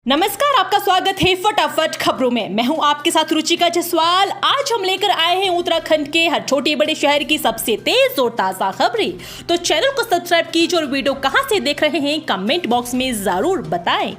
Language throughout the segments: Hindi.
नमस्कार, आपका स्वागत है फटाफट खबरों में। मैं हूं आपके साथ रुचिका जसवाल। आज हम लेकर आए हैं उत्तराखंड के हर छोटे बड़े शहर की सबसे तेज और ताजा खबरें। तो चैनल को सब्सक्राइब कीजिए और वीडियो कहां से देख रहे हैं कमेंट बॉक्स में जरूर बताएं।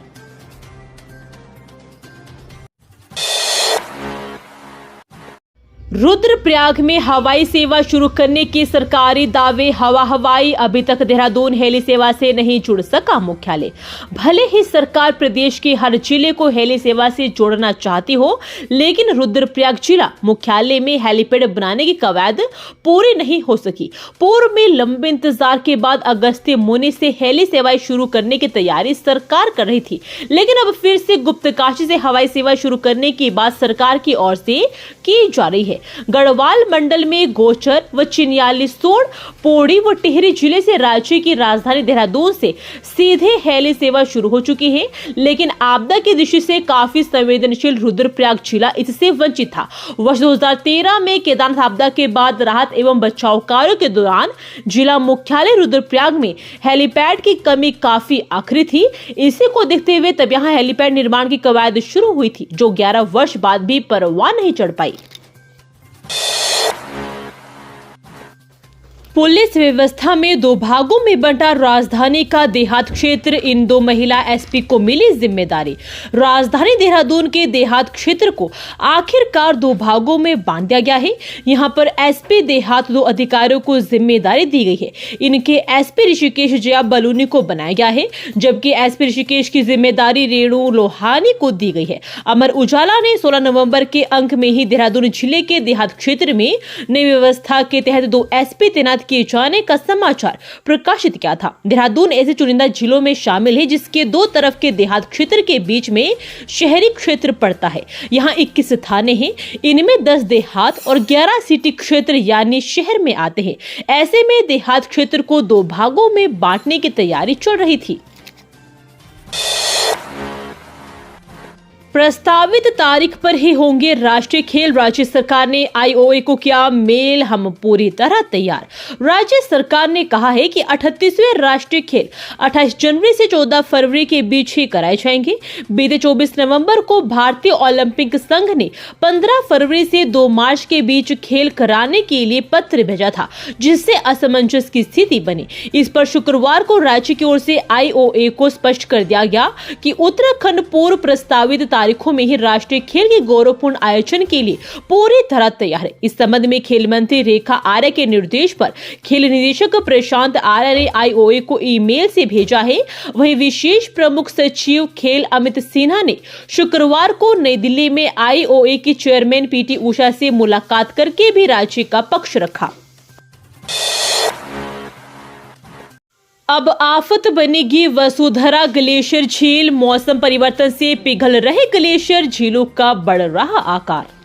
रुद्रप्रयाग में हवाई सेवा शुरू करने के सरकारी दावे हवाई अभी तक देहरादून हेली सेवा से नहीं जुड़ सका मुख्यालय। भले ही सरकार प्रदेश के हर जिले को हेली सेवा से जोड़ना चाहती हो, लेकिन रुद्रप्रयाग जिला मुख्यालय में हेलीपैड बनाने की कवायद पूरी नहीं हो सकी। पूर्व में लंबे इंतजार के बाद अगस्त्य मुनि से हेली सेवाएं शुरू करने की तैयारी सरकार कर रही थी, लेकिन अब फिर से गुप्तकाशी से हवाई सेवा शुरू करने की बात सरकार की ओर से की जा रही है। गढ़वाल मंडल में गोचर व चिन्यालीसोड़, पौड़ी व टिहरी जिले से राज्य की राजधानी देहरादून से सीधे हेली सेवा शुरू हो चुकी है, लेकिन आपदा की दृष्टि से काफी संवेदनशील रुद्रप्रयाग जिला इससे वंचित था। वर्ष 2013 में केदारनाथ आपदा के बाद राहत एवं बचाव कार्यों के दौरान जिला मुख्यालय रुद्रप्रयाग में हेलीपैड की कमी काफी आखिरी थी। इसी को देखते हुए तब यहाँ हेलीपैड निर्माण की कवायद शुरू हुई थी, जो 11 वर्ष बाद भी परवान नहीं चढ़ पाई। पुलिस व्यवस्था में दो भागों में बंटा राजधानी का देहात क्षेत्र। इन दो महिला एसपी को मिली जिम्मेदारी। राजधानी देहरादून के देहात क्षेत्र को आखिरकार दो भागों में बांट दिया गया है। यहां पर एसपी देहात दो अधिकारियों को जिम्मेदारी दी गई है। इनके एसपी ऋषिकेश जया बलूनी को बनाया गया है, जबकि एसपी ऋषिकेश की जिम्मेदारी रेणु लोहानी को दी गई है। अमर उजाला ने 16 नवंबर के अंक में ही देहरादून जिले के देहात क्षेत्र में नई व्यवस्था के तहत दो एसपी तैनात किए जाने का समाचार प्रकाशित किया था। देहरादून ऐसे चुनिंदा जिलों में शामिल है जिसके दो तरफ के देहात क्षेत्र के बीच में शहरी क्षेत्र पड़ता है। यहाँ 21 थाने हैं, इनमें 10 देहात और 11 सिटी क्षेत्र यानी शहर में आते हैं। ऐसे में देहात क्षेत्र को दो भागों में बांटने की तैयारी चल रही थी। प्रस्तावित तारीख पर ही होंगे राष्ट्रीय खेल। राज्य सरकार ने आईओए को किया मेल, हम पूरी तरह तैयार। राज्य सरकार ने कहा है कि 38वें राष्ट्रीय खेल 28 जनवरी से 14 फरवरी के बीच ही कराए जाएंगे। बीते 24 नवंबर को भारतीय ओलंपिक संघ ने 15 फरवरी से 2 मार्च के बीच खेल कराने के लिए पत्र भेजा था, जिससे असमंजस की स्थिति बनी। इस पर शुक्रवार को राज्य की ओर से आईओए को स्पष्ट कर दिया गया कि उत्तराखंड पूर्व प्रस्तावित तारीखों में ही राष्ट्रीय खेल के गौरवपूर्ण आयोजन के लिए पूरी तरह तैयार है। इस संबंध में खेल मंत्री रेखा आर्य के निर्देश पर खेल निदेशक प्रशांत आर्य ने आईओए को ईमेल से भेजा है। वहीं विशेष प्रमुख सचिव खेल अमित सिन्हा ने शुक्रवार को नई दिल्ली में आईओए की चेयरमैन पीटी उषा से मुलाकात करके भी राज्य का पक्ष रखा। अब आफत बनेगी वसुधरा ग्लेशियर झील। मौसम परिवर्तन से पिघल रहे ग्लेशियर झीलों का बढ़ रहा आकार।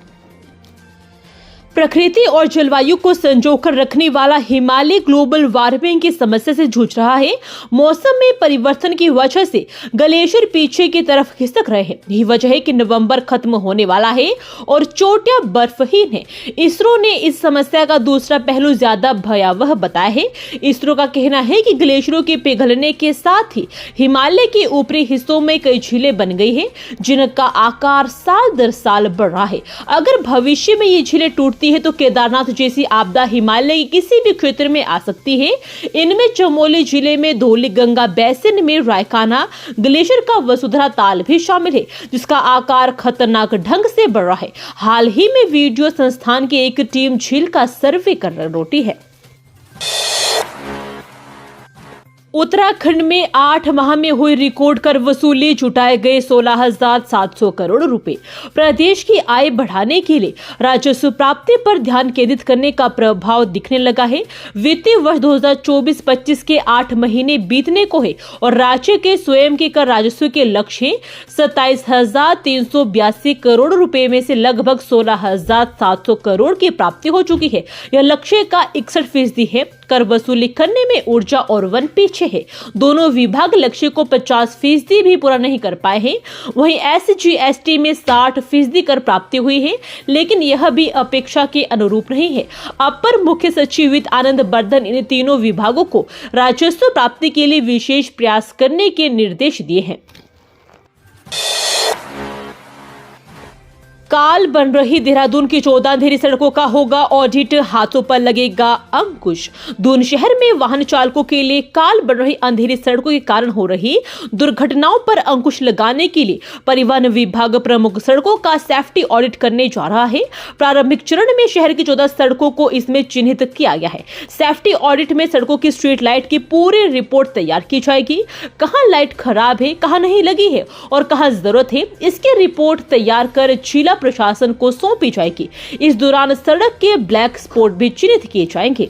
प्रकृति और जलवायु को संजोकर रखने वाला हिमालय ग्लोबल वार्मिंग की समस्या से जूझ रहा है। मौसम में परिवर्तन की वजह से ग्लेशियर पीछे की तरफ खिसक रहे हैं। यही वजह है कि नवंबर खत्म होने वाला है और चोटियां बर्फहीन है। इसरो ने इस समस्या का दूसरा पहलू ज्यादा भयावह बताया है। इसरो का कहना है कि ग्लेशियरों के पिघलने के साथ ही हिमालय के ऊपरी हिस्सों में कई झीलें बन गई है, जिनका आकार साल दर साल बढ़ रहा है। अगर भविष्य में ये झीलें टूट है तो केदारनाथ जैसी आपदा हिमालय के किसी भी क्षेत्र में आ सकती है। इनमें चमोली जिले में धौली गंगा बेसिन में रायकाना ग्लेशियर का वसुधरा ताल भी शामिल है, जिसका आकार खतरनाक ढंग से बढ़ रहा है। हाल ही में वीडियो संस्थान की एक टीम झील का सर्वे कर लौटी है। उत्तराखंड में 8 माह में हुई रिकॉर्ड कर वसूली, जुटाए गए 16,700 करोड़ रुपए। प्रदेश की आय बढ़ाने के लिए राजस्व प्राप्ति पर ध्यान केंद्रित करने का प्रभाव दिखने लगा है। वित्तीय वर्ष 2024-25 के 8 महीने बीतने को है और राज्य के स्वयं के कर राजस्व के लक्ष्य 27,382 करोड़ रुपए में से लगभग 16,700 करोड़ की प्राप्ति हो चुकी है। यह लक्ष्य का 61% है। कर वसूली करने में ऊर्जा और वन पीछे है। दोनों विभाग लक्ष्य को 50% भी पूरा नहीं कर पाए हैं। वहीं SGST में 60% कर प्राप्ति हुई है, लेकिन यह भी अपेक्षा के अनुरूप नहीं है। अपर मुख्य सचिव वित्त आनंद बर्धन इन तीनों विभागों को राजस्व प्राप्ति के लिए विशेष प्रयास करने के निर्देश दिए हैं। काल बन रही देहरादून की 14 अंधेरी सड़कों का होगा ऑडिट, हाथों पर लगेगा अंकुश। दून शहर में वाहन चालकों के लिए काल बन रही अंधेरी सड़कों के कारण हो रही दुर्घटनाओं पर अंकुश लगाने के लिए परिवहन विभाग प्रमुख सड़कों का सेफ्टी ऑडिट करने जा रहा है। प्रारंभिक चरण में शहर की 14 सड़कों को इसमें चिन्हित किया गया है। सेफ्टी ऑडिट में सड़कों की स्ट्रीट लाइट की पूरी रिपोर्ट तैयार की जाएगी। कहां लाइट खराब है, कहां नहीं लगी है और कहां जरूरत है, इसकी रिपोर्ट तैयार कर जिला प्रशासन को सौंपी जाएगी। इस दौरान सड़क के ब्लैक स्पॉट भी चिन्हित किए जाएंगे।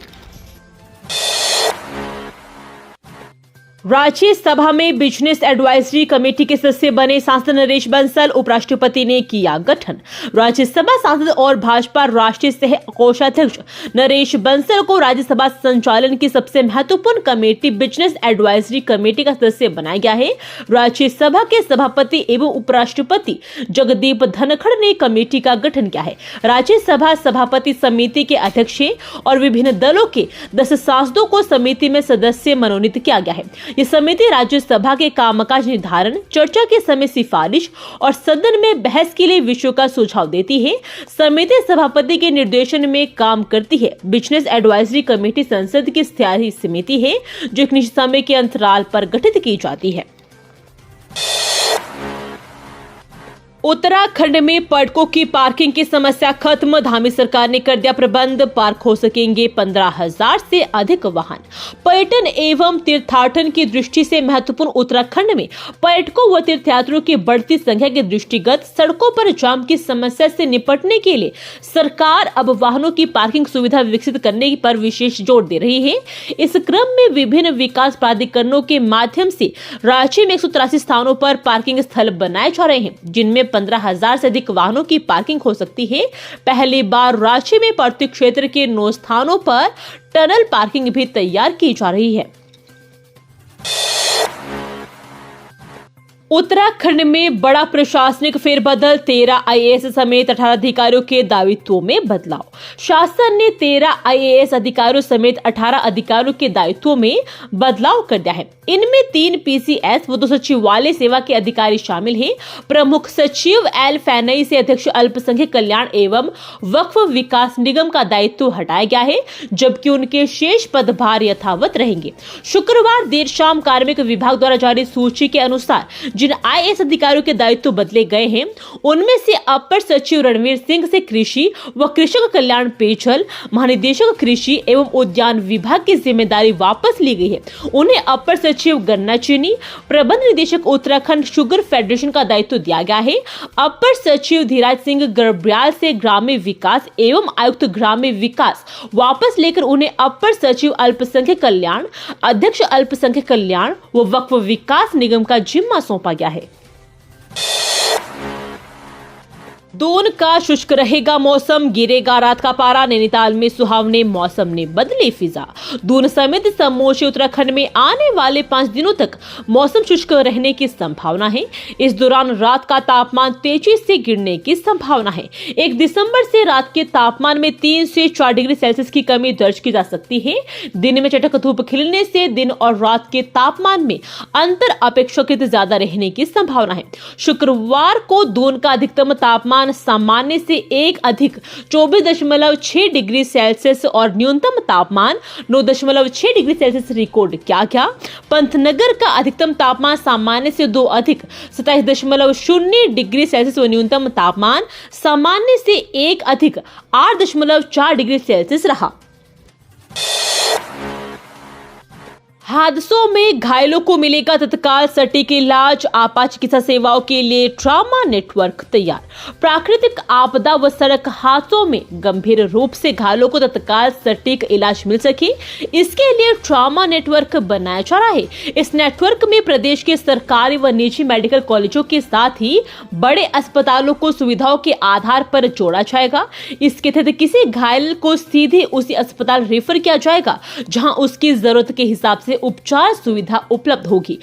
राज्यसभा में बिजनेस एडवाइजरी कमेटी के सदस्य बने सांसद नरेश बंसल, उपराष्ट्रपति ने किया गठन। राज्यसभा सांसद और भाजपा राष्ट्रीय सह कोषाध्यक्ष नरेश बंसल को राज्यसभा संचालन की सबसे महत्वपूर्ण कमेटी बिजनेस एडवाइजरी कमेटी का सदस्य बनाया गया है। राज्यसभा के सभापति एवं उपराष्ट्रपति जगदीप धनखड़ ने कमेटी का गठन किया है। राज्यसभा सभापति समिति के अध्यक्ष और विभिन्न दलों के 10 सांसदों को समिति में सदस्य मनोनीत किया गया है। ये समिति राज्यसभा के कामकाज निर्धारण, चर्चा के समय सिफारिश और सदन में बहस के लिए विषयों का सुझाव देती है। समिति सभापति के निर्देशन में काम करती है। बिजनेस एडवाइजरी कमेटी संसद की स्थायी समिति है जो एक निश्चित समय के अंतराल पर गठित की जाती है। उत्तराखंड में पर्यटकों की पार्किंग की समस्या खत्म, धामी सरकार ने कर दिया प्रबंध। पार्क हो सकेंगे 15,000 से अधिक वाहन। पर्यटन एवं तीर्थाटन की दृष्टि से महत्वपूर्ण उत्तराखंड में पर्यटकों व तीर्थयात्रियों की बढ़ती संख्या के दृष्टिगत सड़कों पर जाम की समस्या से निपटने के लिए सरकार अब वाहनों की पार्किंग सुविधा विकसित करने पर विशेष जोर दे रही है। इस क्रम में विभिन्न विकास प्राधिकरणों के माध्यम से राज्य में 183 स्थानों पर पार्किंग स्थल बनाए जा रहे हैं, जिनमें 15,000 से अधिक वाहनों की पार्किंग हो सकती है। पहली बार राज्य में पर्यटक क्षेत्र के 9 स्थानों पर टनल पार्किंग भी तैयार की जा रही है। उत्तराखंड में बड़ा प्रशासनिक फेरबदल, 13 आईएएस समेत 18 अधिकारियों के दायित्वों में बदलाव। शासन ने 13 आईएएस अधिकारियों समेत 18 अधिकारियों के दायित्वों में बदलाव कर दिया है। इनमें 3 पीसीएस व 2 सचिवालय सेवा के अधिकारी शामिल हैं। प्रमुख सचिव एल फैनई से अध्यक्ष अल्पसंख्यक कल्याण एवं वक्फ विकास निगम का दायित्व हटाया गया है, जबकि उनके शेष पदभार यथावत रहेंगे। शुक्रवार देर शाम कार्मिक विभाग द्वारा जारी सूची के अनुसार जिन आईएएस अधिकारियों के दायित्व बदले गए हैं, उनमें से अपर सचिव रणवीर सिंह से कृषि व कृषक कल्याण, पेयजल, महानिदेशक कृषि एवं उद्यान विभाग की जिम्मेदारी वापस ली गई है। उन्हें अपर सचिव गन्ना चीनी, प्रबंध निदेशक उत्तराखंड शुगर फेडरेशन का दायित्व दिया गया है। अपर सचिव धीराज सिंह गर्ब्याल से ग्रामीण विकास एवं आयुक्त ग्रामीण विकास वापस लेकर उन्हें अपर सचिव अल्पसंख्यक कल्याण, अध्यक्ष अल्पसंख्यक कल्याण व वक्फ विकास निगम का जिम्मा सौंपा गया है। दून का शुष्क रहेगा मौसम, गिरेगा रात का पारा। नैनीताल में सुहावने मौसम ने बदली फिजा। दून समेत समूचे उत्तराखंड में आने वाले 5 दिनों तक मौसम शुष्क रहने की संभावना है। इस दौरान रात का तापमान तेजी से गिरने की संभावना है। 1 दिसंबर से रात के तापमान में 3 से 4 डिग्री सेल्सियस की कमी दर्ज की जा सकती है। दिन में चटक धूप खिलने से दिन और रात के तापमान में अंतर अपेक्षाकृत ज्यादा रहने की संभावना है। शुक्रवार को दून का अधिकतम तापमान सामान्य से 1 अधिक 24.6 डिग्री सेल्सियस और न्यूनतम तापमान 9.6 डिग्री सेल्सियस रिकॉर्ड किया गया। पंतनगर का अधिकतम तापमान सामान्य से 2 अधिक 27.0 डिग्री सेल्सियस व न्यूनतम तापमान सामान्य से 1 अधिक 8.4 डिग्री सेल्सियस रहा। हादसों में घायलों को मिलेगा तत्काल सटीक इलाज, आपात चिकित्सा सेवाओं के लिए ट्रॉमा नेटवर्क तैयार। प्राकृतिक आपदा व सड़क हादसों में गंभीर रूप से घायलों को तत्काल सटीक इलाज मिल सके, इसके लिए ट्रॉमा नेटवर्क बनाया जा रहा है। इस नेटवर्क में प्रदेश के सरकारी व निजी मेडिकल कॉलेजों के साथ ही बड़े अस्पतालों को सुविधाओं के आधार पर जोड़ा जाएगा। इसके तहत किसी घायल को सीधे उसी अस्पताल रेफर किया जाएगा जहां उसकी जरूरत के हिसाब से उपचार सुविधा उपलब्ध होगी।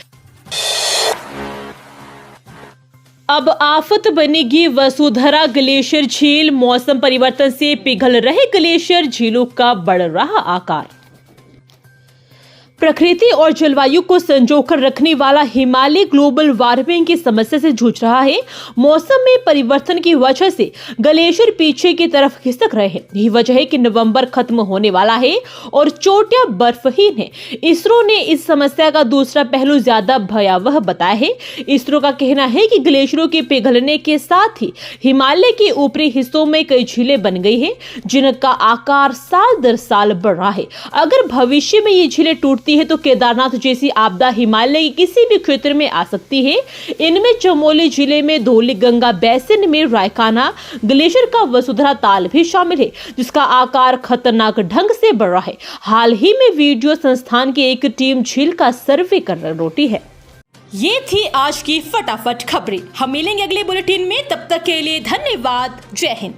अब आफत बनेगी वसुधरा ग्लेशियर झील, मौसम परिवर्तन से पिघल रहे ग्लेशियर झीलों का बढ़ रहा आकार। प्रकृति और जलवायु को संजोकर रखने वाला हिमालय ग्लोबल वार्मिंग की समस्या से जूझ रहा है। मौसम में परिवर्तन की वजह से ग्लेशियर पीछे की तरफ खिसक रहे हैं। यही वजह है कि नवंबर खत्म होने वाला है और चोटियां बर्फहीन है। इसरो ने इस समस्या का दूसरा पहलू ज्यादा भयावह बताया है। इसरो का कहना है कि ग्लेशियरों के पिघलने के साथ ही हिमालय के ऊपरी हिस्सों में कई झीलें बन गई हैं, जिनका आकार साल दर साल बढ़ रहा है। अगर भविष्य में ये झीलें टूटती है तो केदारनाथ जैसी आपदा हिमालय के किसी भी क्षेत्र में आ सकती है। इनमें चमोली जिले में धौलीगंगा बेसिन में रायकाना ग्लेशियर का वसुंधरा ताल भी शामिल है, जिसका आकार खतरनाक ढंग से बढ़ रहा है। हाल ही में वीडियो संस्थान की एक टीम झील का सर्वे कर लौटी है। ये थी आज की फटाफट खबरें। हम मिलेंगे अगले बुलेटिन में, तब तक के लिए धन्यवाद। जय हिंद।